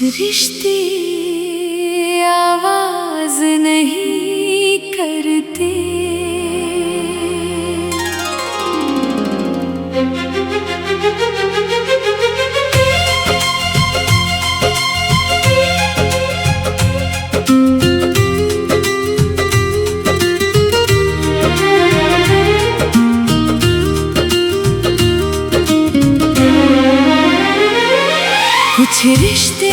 रिश्ते आवाज नहीं करते। कुछ रिश्ते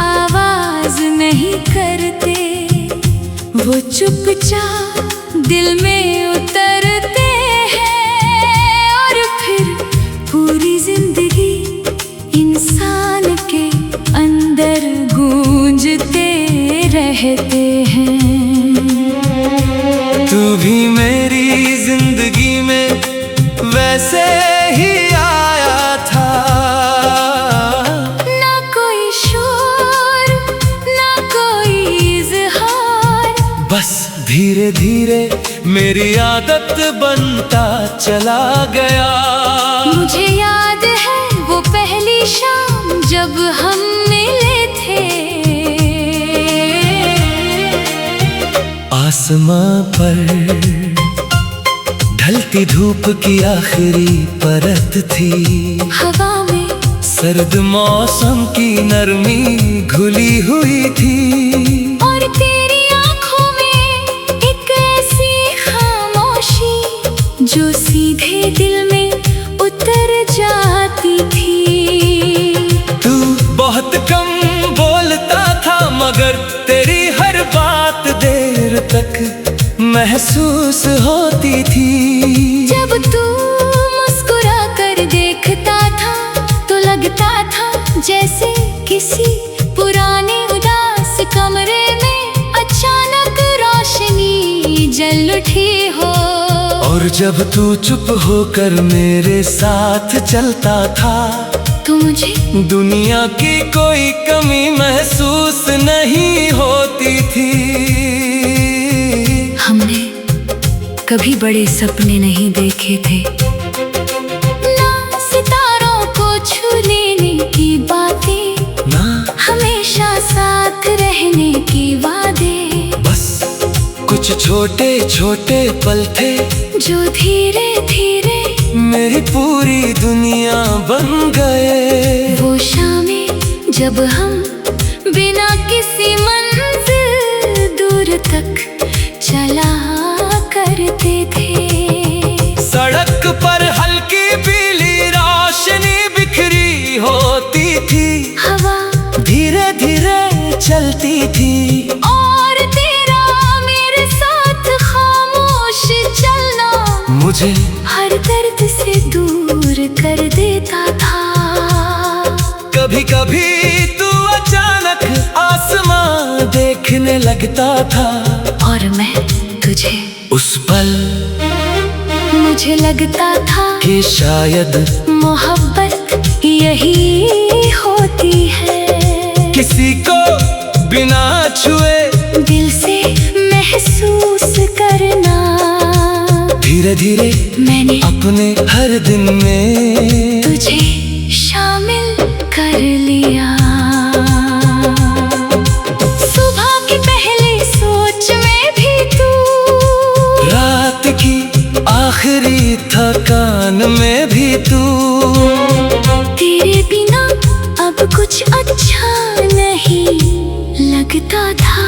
आवाज नहीं करते, वो चुपचाप दिल में उतरते हैं और फिर पूरी जिंदगी इंसान के अंदर गूंजते रहते हैं। तू भी मेरी जिंदगी में वैसे ही आया था, बस धीरे धीरे मेरी आदत बनता चला गया। मुझे याद है वो पहली शाम जब हम मिले थे, आसमां पर ढलती धूप की आखिरी परत थी, हवा में सर्द मौसम की नरमी घुली हुई थी, और तेरी आंखों में एक ऐसी खामोशी जो सीधे दिल में उतर जाती थी। तू बहुत कम बोलता था मगर तेरी हर बात देर तक महसूस होती थी। जब तू मुस्कुरा कर देखता था तो लगता था जैसे किसी पुराने उदास कमरे में अचानक रोशनी जल उठी हो। और जब तू चुप होकर मेरे साथ चलता था तो मुझे दुनिया की कोई कमी महसूस नहीं होती थी। हमने कभी बड़े सपने नहीं देखे थे, ना सितारों को छू लेने की बातें, ना हमेशा साथ रहने की वादे। बस कुछ छोटे छोटे पल थे जो धीरे धीरे मेरी पूरी दुनिया बन गए। वो शामें जब हम बिना किसी मंजिल दूर तक चला करते थे। सड़क पर हल्की पीली रोशनी बिखरी होती थी, हवा धीरे धीरे चलती थी, और तेरा मेरे साथ खामोश चलना मुझे हर दर्द से दूर कर देता था। कभी कभी तू अचानक आसमां देखने लगता था, और मैं तुझे उस पल मुझे लगता था कि शायद मोहब्बत यही होती है। किसी को बिना छुए दिल से महसूस करना। धीरे धीरे मैंने अपने हर दिन में तुझे शामिल कर लिया। सुबह की पहली सोच में भी तू, रात की आखिरी थकान में भी तू, तेरे बिना अब कुछ अच्छा नहीं लगता था।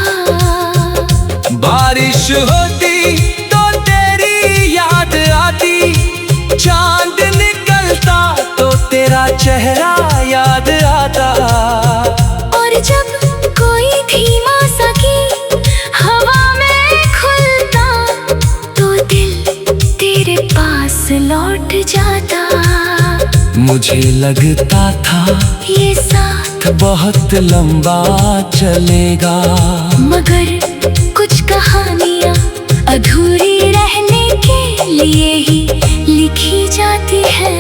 बारिश होती तो तेरी याद आती, चांद निकलता तो तेरा चेहरा याद आता, और जब कोई धीमा सा गीत हवा में खुलता तो दिल तेरे पास लौट जाता। मुझे लगता था ये साथ बहुत लंबा चलेगा, मगर कुछ कहानियाँ अधूरी रहने के लिए ही लिखी जाती है।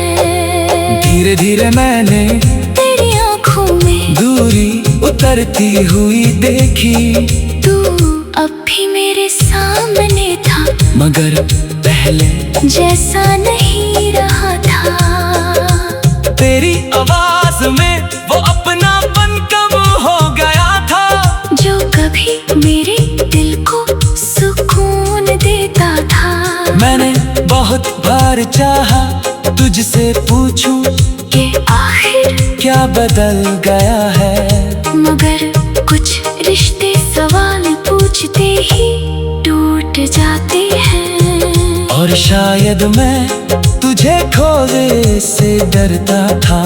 धीरे धीरे मैंने तेरी आँखों में दूरी उतरती हुई देखी, तू अब भी मेरे सामने था, मगर पहले जैसा नहीं रहा था। तेरी आवाज में वो अपनापन कम हो बार चाहा तुझसे पूछूं कि आखिर क्या बदल गया है, मगर कुछ रिश्ते सवाल पूछते ही टूट जाते हैं। और शायद मैं तुझे खोने से डरता था,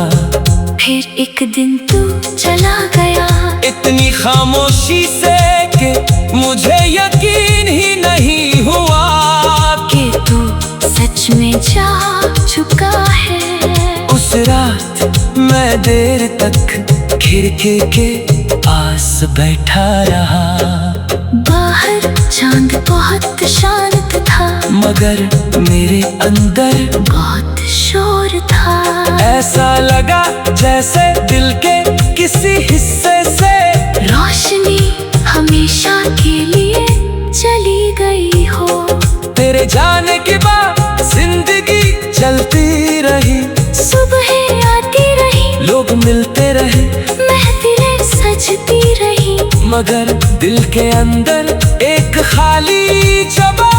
फिर एक दिन तू चला गया इतनी खामोशी से कि मुझे यकीन ही नहीं हुआ कि तू सच में जा चुका है। उस रात मैं देर तक खिड़की के पास बैठा रहा, बाहर चांद बहुत शांत था, मगर मेरे अंदर बहुत शोर था। ऐसा लगा जैसे दिल के किसी हिस्से से रोशनी हमेशा के लिए चली गई हो। तेरे जाने के बाद जिंदगी चलती रही, सुबह आती रही, लोग मिलते रहे, महफिलें सजती रही, मगर दिल के अंदर एक खाली जगह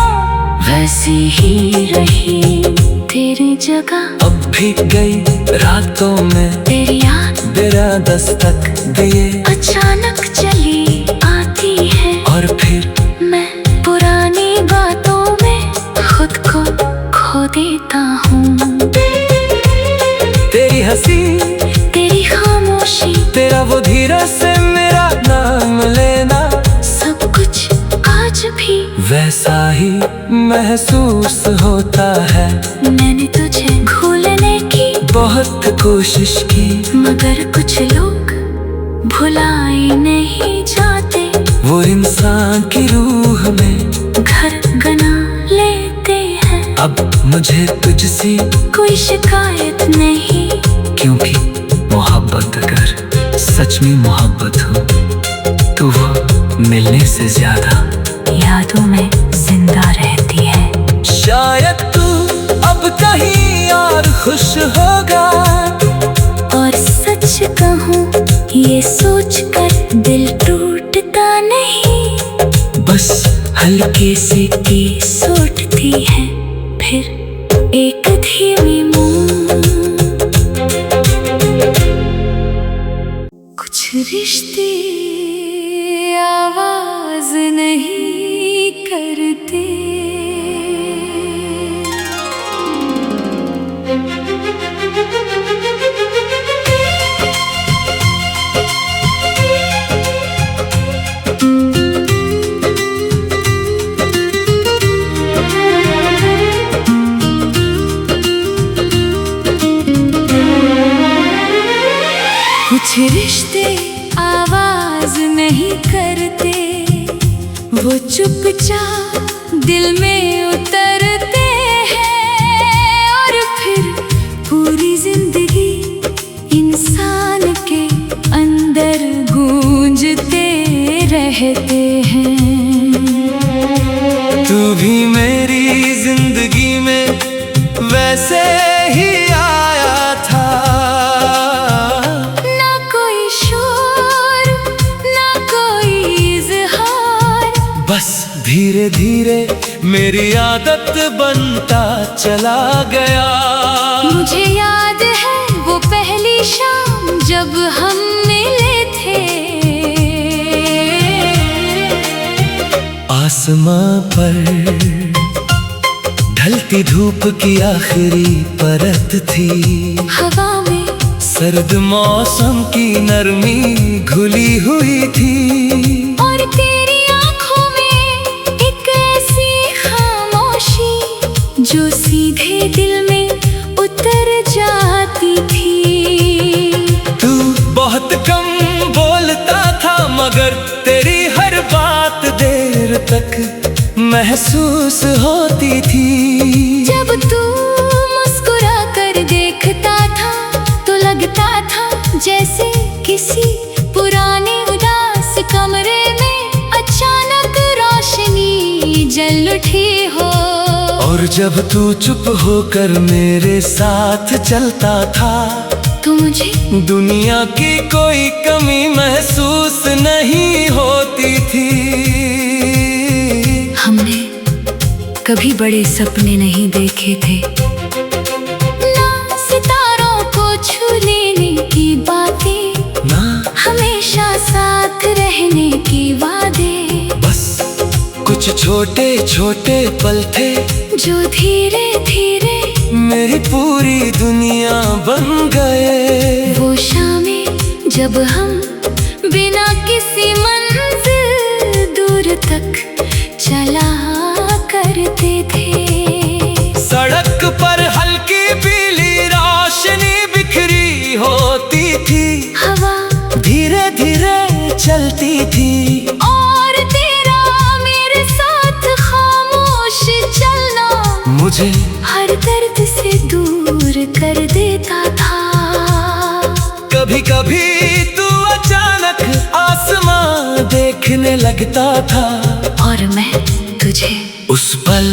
वैसी ही रही तेरी जगह। अब भी गई रातों में तेरी याद बिना दस्तक दिए अचानक चली आती है, और फिर मैं पुरानी बातों में खुद को खो देता हूँ। तेरी हंसी, तेरी खामोशी, तेरा वो धीरे से मेरा नाम लेना, सब कुछ आज भी वैसा ही महसूस होता है। मैंने तुझे भूलने की बहुत कोशिश की, मगर कुछ लोग भुलाए नहीं जाते, वो इंसान की रूह में घर बना लेते हैं। अब मुझे तुझसे कोई शिकायत नहीं, क्योंकि मोहब्बत अगर सच में मोहब्बत हो तो वो मिलने से ज्यादा यादों में जिंदा रहती है। शायद तू अब कहीं और खुश होगा, और सच कहूँ ये सोचकर दिल टूटता नहीं, बस हल्के से टीस उठती है, फिर एक धीमी कुछ रिश्ते आवाज नहीं करते। कुछ रिश्ते आवाज नहीं करते, वो चुपचाप दिल में उतरते हैं, और फिर पूरी जिंदगी इंसान के अंदर गूंजते रहते हैं। तू भी मेरी जिंदगी में वैसे ही आया था, ना कोई शोर ना कोई इज़हार, बस धीरे धीरे मेरी आदत बनता चला गया। मुझे याद है वो पहली शाम जब हम मिले थे, आसमां पर ढलती धूप की आखिरी परत थी, हवा में सर्द मौसम की नरमी घुली हुई थी, और तेरी आंखों में एक ऐसी खामोशी जो सीधे दिल में उतर जाती थी। तू बहुत कम बोलता था, मगर तेरी हर बात देर तक महसूस होती थी। जब तू मुस्कुरा कर देखता था तो लगता था जैसे किसी पुराने उदास कमरे में अचानक रोशनी जल उठी हो। और जब तू चुप होकर मेरे साथ चलता था तो मुझे दुनिया की कोई कमी महसूस नहीं होती थी। हमने कभी बड़े सपने नहीं देखे थे, ना सितारों को छू लेने की बातें, ना हमेशा साथ रहने की वादे। बस कुछ छोटे छोटे पल थे जो धीरे धीरे मेरी पूरी दुनिया बन गए। वो शामें जब हम बिना किसी मंजिल दूर तक चला करते थे। सड़क पर हल्की पीली रोशनी बिखरी होती थी, हवा धीरे धीरे चलती थी, और तेरा मेरे साथ खामोश चलना मुझे हर दर्द से दूर कर देता था। कभी कभी तू अचानक आसमां देखने लगता था, और मैं तुझे उस पल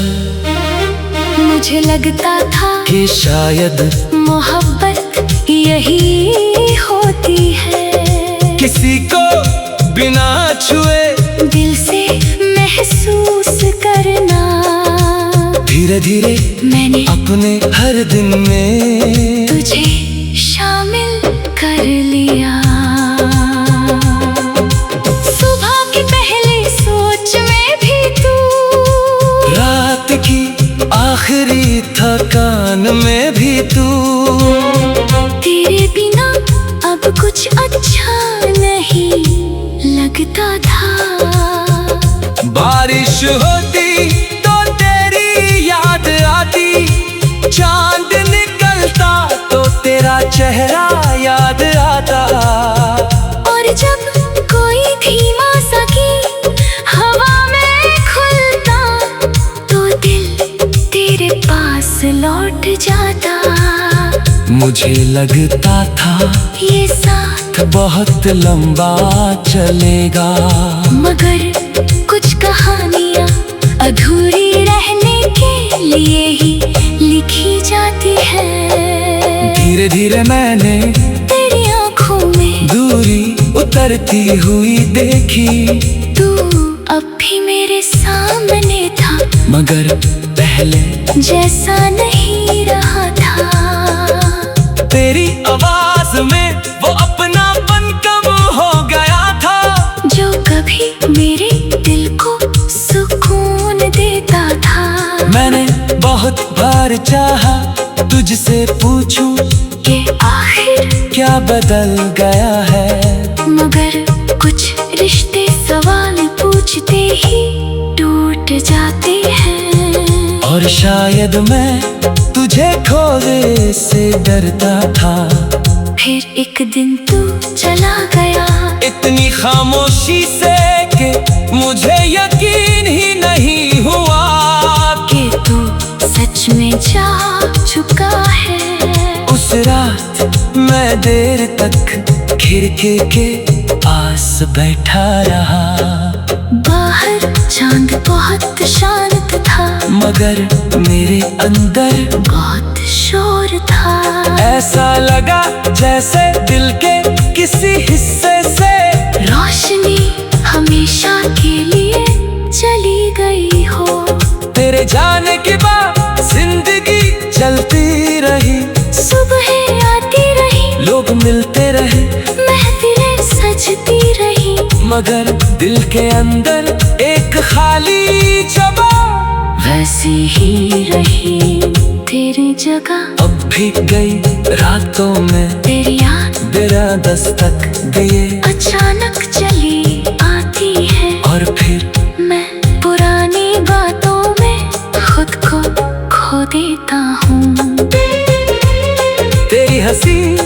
मुझे लगता था कि शायद मोहब्बत यही होती है। किसी को बिना छुए दिल से महसूस करना। धीरे धीरे मैंने अपने हर दिन में तुझे शामिल कर लिया। सुबह की पहली सोच में भी तू, रात की आखिरी थकान में भी तू, तेरे बिना अब कुछ अच्छा नहीं लगता था। बारिश होती तो तेरी याद आती, चांद निकलता तो तेरा चेहरा याद आता। और जब कोई धीमा सा गीत हवा में खुलता तो दिल तेरे पास लौट जाता। मुझे लगता था ये साथ बहुत लंबा चलेगा, मगर कुछ कहानियाँ अधूरी रहने के लिए ही लिखी जाती है। धीरे धीरे मैंने तेरी आँखों में दूरी उतरती हुई देखी, तू अब भी मेरे सामने था, मगर पहले जैसा नहीं रहा था। तेरी आवाज में वो अपनापन कम हो गया था, जो कभी मेरे दिल को सुकून देता था। मैंने बहुत बार चाहा तुझसे पूछूं कि आखिर क्या बदल गया है, मगर कुछ रिश्ते सवाल पूछते ही टूट जाते हैं। और शायद मैं तुझे खोने से डरता था। फिर एक दिन तू चला गया, इतनी खामोशी से कि मुझे यकीन ही नहीं हुआ कि तू सच में जा चुका है। उस रात मैं देर तक खिड़की के पास बैठा रहा, बाहर चांद बहुत शांत था, मगर मेरे अंदर बहुत शोर था। ऐसा लगा जैसे दिल के किसी हिस्से से रोशनी हमेशा के लिए चली गई हो। तेरे जाने के बाद जिंदगी चलती रही, सुबह आती रही, लोग मिलते रहे, महफिलें सजती रही, मगर दिल के अंदर एक खाली जगह वैसी ही रही तेरी जगह। अब भी गई रातों में तेरी याद बिना दस्तक दिए अचानक चली आती है, और फिर मैं पुरानी बातों में खुद को खो देता हूँ। तेरी हंसी,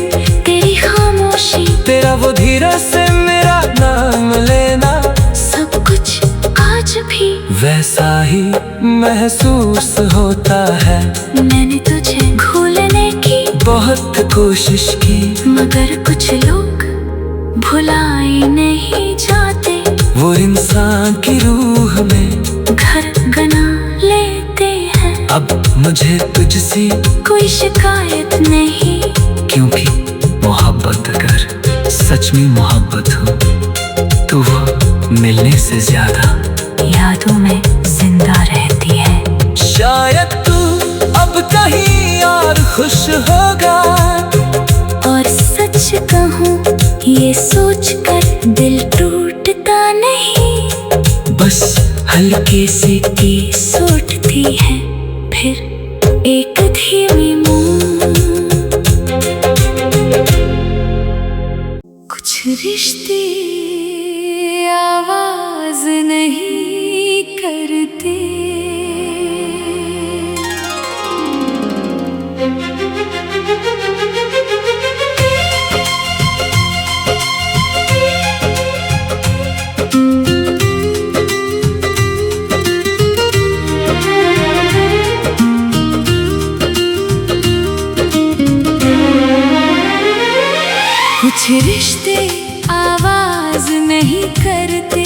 तेरी खामोशी, तेरा वो धीरे से मेरा नाम लेना, सब कुछ आज भी वैसा ही महसूस होता है। मैंने तुझे भूलने की बहुत कोशिश की, मगर कुछ लोग भुलाए नहीं जाते, वो इंसान की रूह में घर बना लेते हैं। अब मुझे तुझसे कोई शिकायत नहीं, क्योंकि मोहब्बत अगर सच में मोहब्बत हो तो वो मिलने से ज्यादा यादों में जिंदा रहती है। शायद तू अब कहीं और खुश होगा। और सच कहूँ ये सोच कर दिल टूटता नहीं, बस हल्के से केस उठती है फिर एक धीमी मुंह। कुछ रिश्ते आवाज नहीं करते, कुछ रिश्ते आवाज नहीं करते,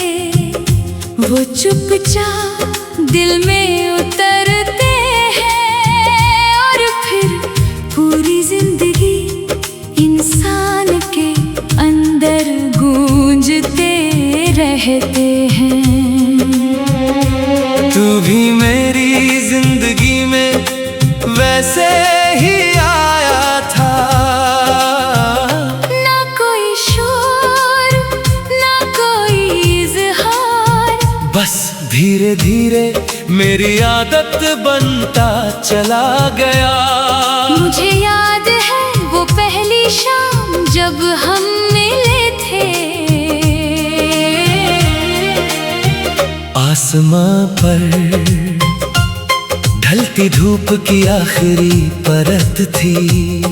वो चुपचाप दिल में उतरते हैं और फिर पूरी जिंदगी इंसान के अंदर गूंजते रहते हैं। तू भी मेरी जिंदगी में वैसे ही आया था, ना कोई शोर ना कोई इज़हार, बस धीरे धीरे मेरी आदत बनता चला गया। मुझे याद है वो पहली शाम जब हम मिले थे, आसमां पर ढलती धूप की आखिरी परत थी,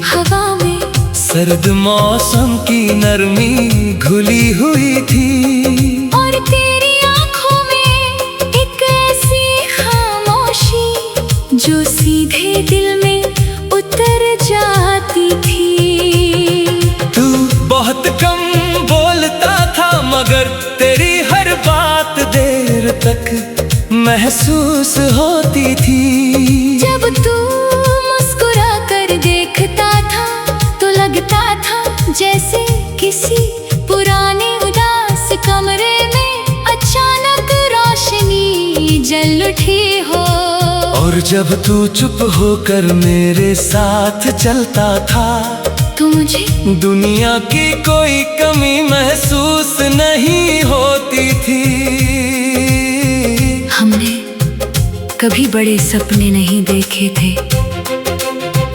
हवा में सर्द मौसम की नरमी घुली हुई थी। और तेरी आंखों में एक ऐसी खामोशी जो सीधे दिल में उतर जाती थी। तू बहुत कम बोलता था मगर तेरी हर बात देर तक महसूस होती थी। जब तू मुस्कुरा कर देखता था तो लगता था जैसे किसी पुराने उदास कमरे में अचानक रोशनी जल उठी हो। और जब तू चुप होकर मेरे साथ चलता था तो मुझे दुनिया की कोई कमी महसूस नहीं होती थी। हमने कभी बड़े सपने नहीं देखे थे,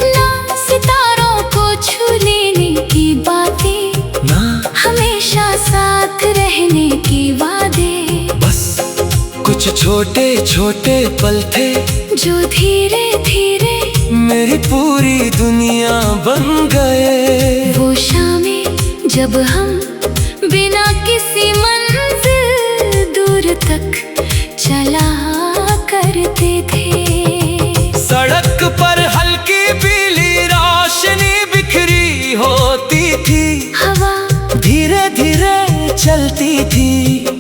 ना सितारों को छू लेने की बातें, ना हमेशा साथ रहने की वादे। बस कुछ छोटे छोटे पल थे जो धीरे धीरे मेरी पूरी दुनिया बन गए। वो शामें जब हम बिना किसी मंजिल दूर तक चला करते थे। सड़क पर हल्की पीली रोशनी बिखरी होती थी, हवा धीरे धीरे चलती थी।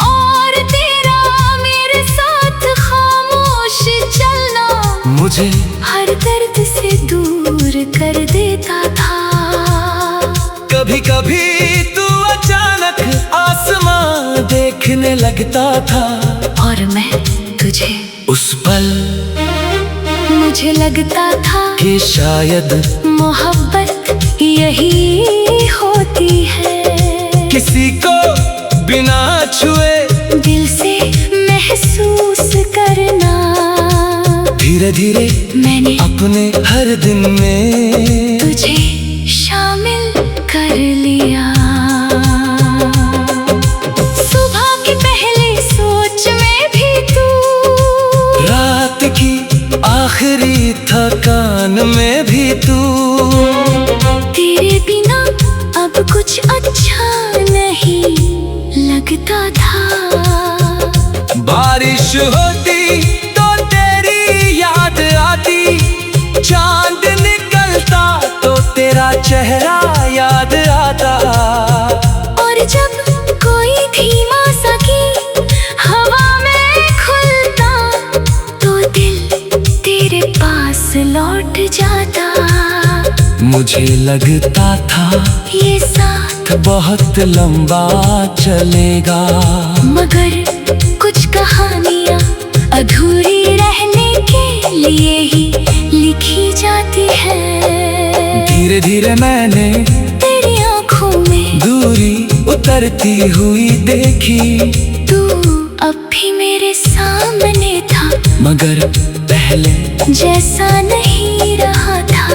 और तेरा मेरे साथ खामोश चलना मुझे हर दर्द से दूर कर देता था। कभी कभी तू अचानक आसमां देखने लगता था, और मैं तुझे उस पल मुझे लगता था कि शायद मोहब्बत यही होती है। किसी को बिना छुए दिल से महसूस करना। धीरे धीरे मैंने अपने हर दिन में तुझे शामिल कर लिया। सुबह की पहली सोच में भी तू, रात की आखिरी थकान में भी तू। तेरे बिना अब कुछ अच्छा नहीं लगता था। बारिश होती तो तेरी याद आती, चांद निकलता तो तेरा चेहरा याद आता। और जब कोई धीमा सा गीत हवा में खुलता तो दिल तेरे पास लौट जाता। मुझे लगता था ये साथ बहुत लंबा चलेगा, मगर कुछ कहानियाँ अधूरी रहने के लिए ही लिखी जाती है। धीरे धीरे मैंने तेरी आंखों में दूरी उतरती हुई देखी। तू अब भी मेरे सामने था, मगर पहले जैसा नहीं रहा था।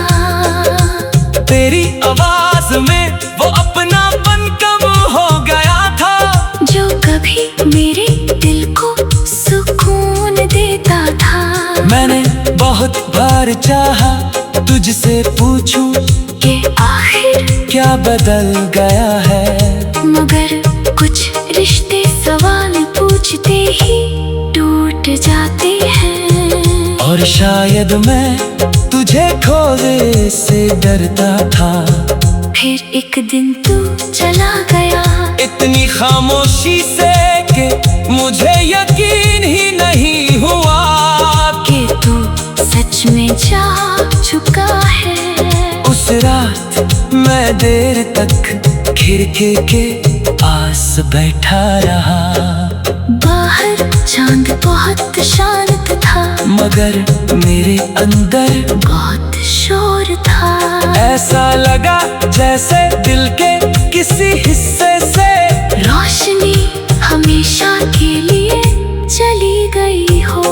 तेरी आवाज में वो अपनापन कम हो गया था, जो कभी मेरे दिल को सुकून देता था। मैंने बहुत बार चाहा तुझसे पूछूं कि आखिर क्या बदल गया है, मगर कुछ रिश्ते सवाल पूछते ही टूट जाते हैं। और शायद मैं तुझे खोने से डरता था। फिर एक दिन तू चला गया, इतनी खामोशी से कि मुझे यकीन ही नहीं हुआ कि तू सच में जा चुका है। उस रात मैं देर तक खिड़की के पास बैठा रहा। बाहर चांद बहुत शांत था, मगर मेरे अंदर बहुत शोर था। ऐसा लगा जैसे दिल के किसी हिस्से से रोशनी हमेशा के लिए चली गई हो।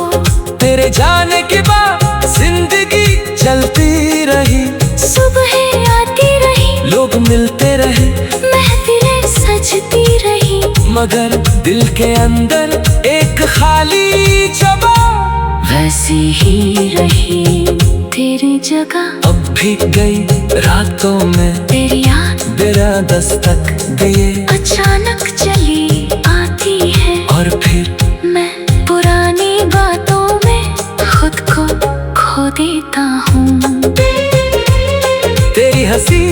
तेरे जाने के बाद जिंदगी चलती रही, सुबह आती रही, लोग मिलते रहे, महफिलें सजती रही, मगर दिल के अंदर एक खाली जगह वैसी ही रही तेरी जगह। अब भी गई रातों में तेरी याद बिना दस्तक दिए अचानक चली आती है, और फिर मैं पुरानी बातों में खुद को खो देता हूँ। तेरी हंसी,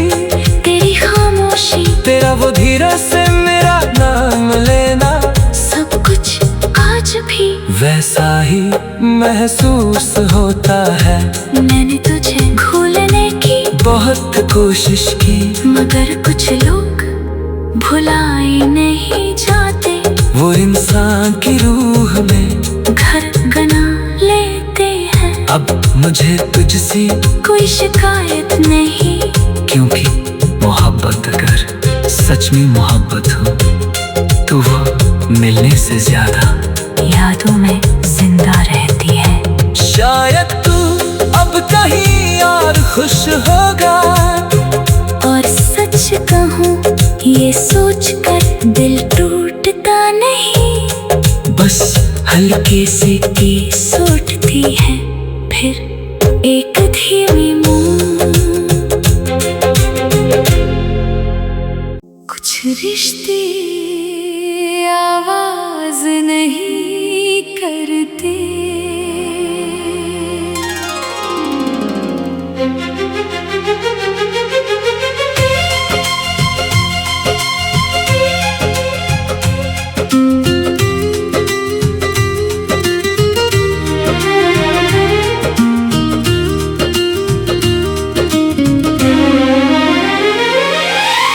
तेरी खामोशी, तेरा वो धीरे से मेरा नाम लेना, सब कुछ आज भी वैसा ही महसूस होता है। मैंने तुझे भूलने की बहुत कोशिश की, मगर कुछ लोग भुलाए नहीं जाते। वो इंसान की रूह में घर बना लेते हैं। अब मुझे तुझसे कोई शिकायत नहीं, क्योंकि मोहब्बत अगर सच में मोहब्बत हो तो वो मिलने से ज्यादा यादों में जिंदा रहती है। शायद तू अब कहीं और खुश होगा, और सच कहूँ ये सोचकर दिल टूटता नहीं, बस हल्के से केस उठती है, फिर एक धीमी कुछ रिश्ते आवाज नहीं करते।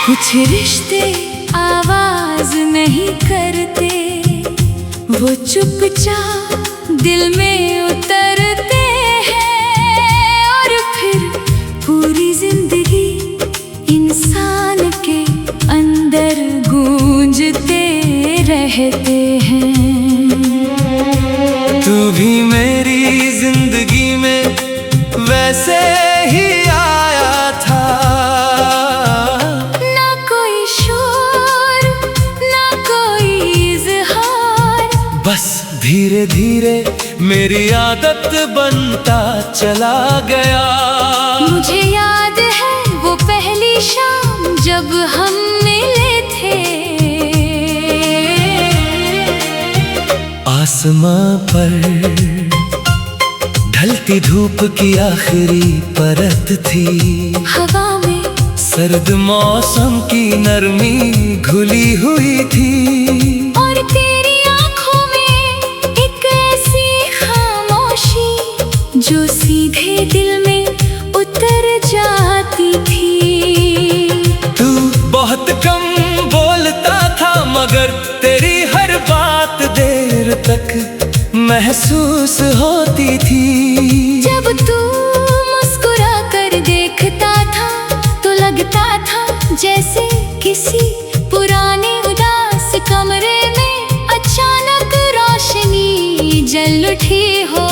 कुछ रिश्ते आवाज नहीं करते, वो चुपचाप दिल में उतरते हैं, और फिर पूरी जिंदगी इंसान के अंदर गूंजते रहते हैं। तू भी मेरी जिंदगी में वैसे ही आया था, ना कोई शोर, ना कोई इज़हार, बस धीरे धीरे मेरी आदत बनता चला गया। मुझे याद है वो पहली शाम जब हम मिले थे। आसमां पर ढलती धूप की आखिरी परत थी, हवा में सर्द मौसम की नरमी घुली हुई थी, और तेरी आंखों में एक ऐसी खामोशी जो सीधे दिल में उतर जाती थी। तू बहुत कम बोलता था, मगर तेरी हर बात देर तक महसूस होती थी। जैसे किसी पुराने उदास कमरे में अचानक रोशनी जल उठी हो।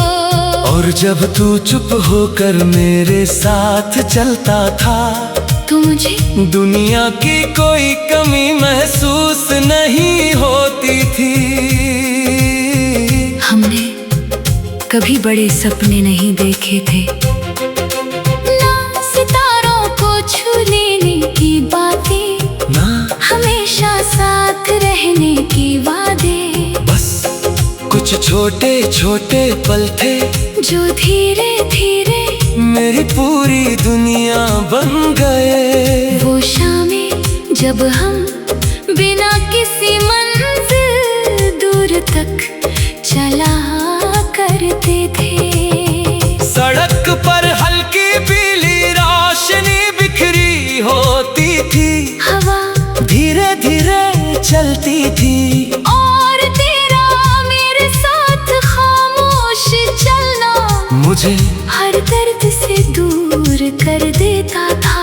और जब तू चुप होकर मेरे साथ चलता था तो मुझे दुनिया की कोई कमी महसूस नहीं होती थी। हमने कभी बड़े सपने नहीं देखे थे, ना सितारों को छू लेने की बातें, ना हमेशा साथ रहने की वादे। बस कुछ छोटे छोटे पल थे जो धीरे धीरे मेरी पूरी दुनिया बन गए। वो शामें जब हम बिना किसी मंजिल दूर तक चला करते थे। सड़क पर हल्की पीली रोशनी बिखरी होती थी, हवा धीरे धीरे चलती थी, और तेरा मेरे साथ खामोश चलना मुझे हर दर्द से दूर कर देता था।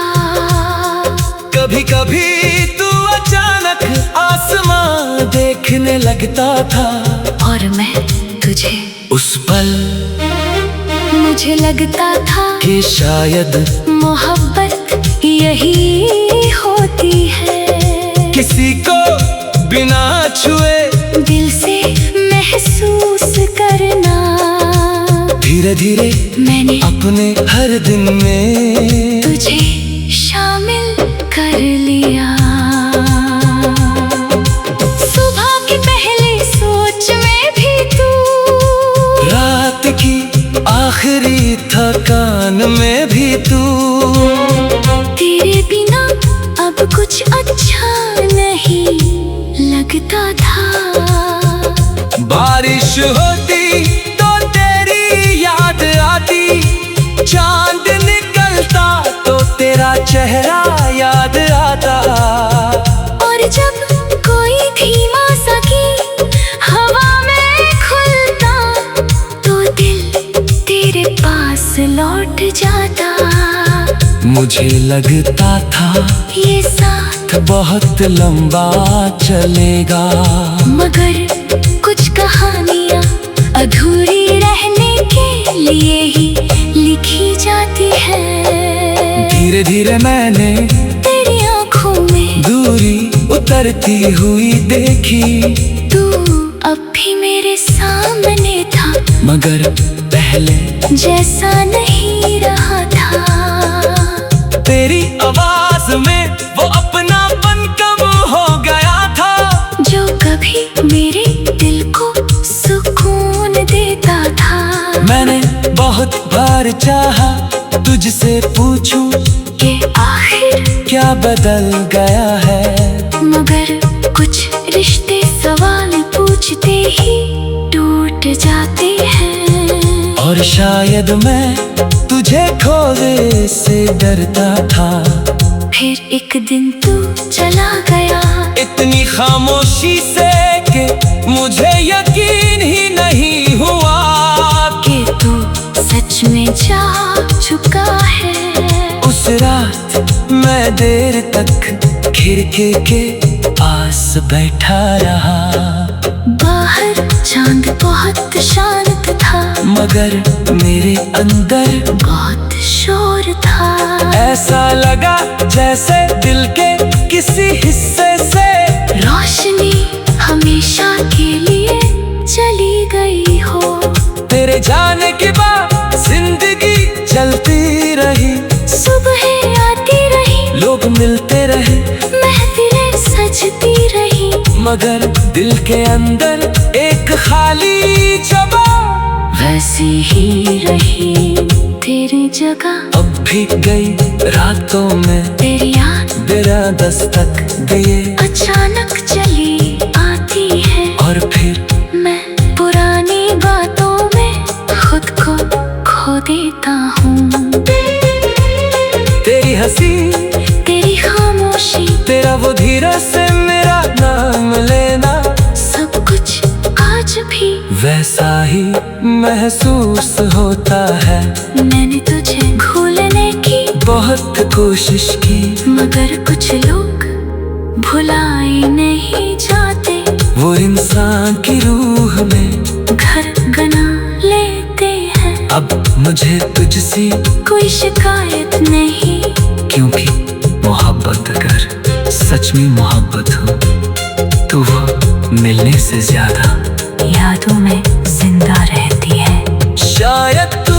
कभी कभी तू अचानक आसमां देखने लगता था, और मैं तुझे उस पल मुझे लगता था कि शायद मोहब्बत यही होती है। किसी को बिना छुए दिल से महसूस करना। धीरे धीरे मैंने अपने हर दिन में तुझे शामिल कर लिया। सुबह की पहली सोच में भी तू, रात की आखिरी थकान में भी तू। तेरे बिना अब कुछ अच्छा नहीं लगता था। बारिश होती तो तेरी याद आती, चांद निकलता तो तेरा चेहरा याद आता। और जब कोई धीमा सा गीत हवा में खुलता तो दिल तेरे पास लौट जाता। मुझे लगता था ये साथ बहुत लंबा चलेगा, मगर कुछ कहानियाँ अधूरी रहने के लिए ही लिखी जाती है। धीरे धीरे मैंने तेरी आँखों में दूरी उतरती हुई देखी। तू अब भी मेरे सामने था, मगर पहले जैसा नहीं रहा था। तेरी आवाज में वो अपनापन कम हो गया था, जो कभी मेरे दिल को सुकून देता था। मैंने बहुत बार चाहा तुझसे पूछूं कि आखिर क्या बदल गया है, मगर कुछ रिश्ते सवाल पूछते ही टूट जाते हैं। और शायद मैं तुझे खोने से डरता था। फिर एक दिन तू चला गया, इतनी खामोशी से कि मुझे यकीन ही नहीं हुआ कि तू सच में जा चुका है। उस रात मैं देर तक खिड़की के पास बैठा रहा। बाहर चांद बहुत शांत था, मगर मेरे अंदर बहुत शोर था। ऐसा लगा जैसे दिल के किसी हिस्से से रोशनी हमेशा के लिए चली गई हो। तेरे जाने के बाद जिंदगी चलती रही, सुबह आती रही, लोग मिलते रहे, महफिलें सजती रही, मगर दिल के अंदर एक खाली जगह वैसी ही रही तेरी जगह। अब भी गई रातों में तेरी याद तेरा दस्तक दिए, अचानक चली आती है। और फिर मैं पुरानी बातों में खुद को खो देता हूँ। तेरी हंसी, तेरी खामोशी, तेरा वो धीरे से मेरा नाम लेना, सब कुछ आज भी वैसा ही महसूस होता है। मैंने तुझे भूलने की बहुत कोशिश की, मगर कुछ लोग भुलाए नहीं जाते। वो इंसान की रूह में घर बना लेते हैं। अब मुझे तुझसे कोई शिकायत नहीं, क्योंकि मोहब्बत अगर सच में मोहब्बत हो तो वो मिलने से ज्यादा यादों में जिंदा रहती है। शायद तू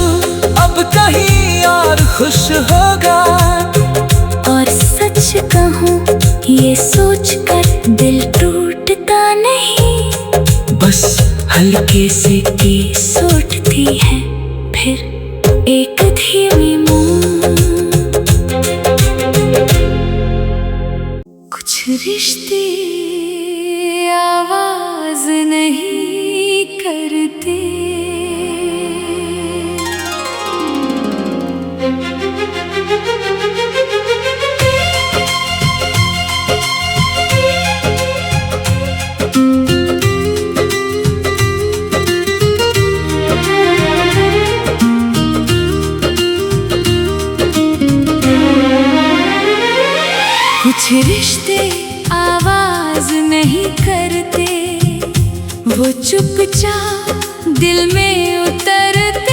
अब कहीं और खुश होगा, और सच कहूँ ये सोचकर दिल टूटता नहीं। बस हल्के से टीस उठती है, फिर एक धीमी मून। कुछ रिश्ते आवाज नहीं करते। कुछ रिश्ते आवाज नहीं करते, वो चुपचाप दिल में उतरते।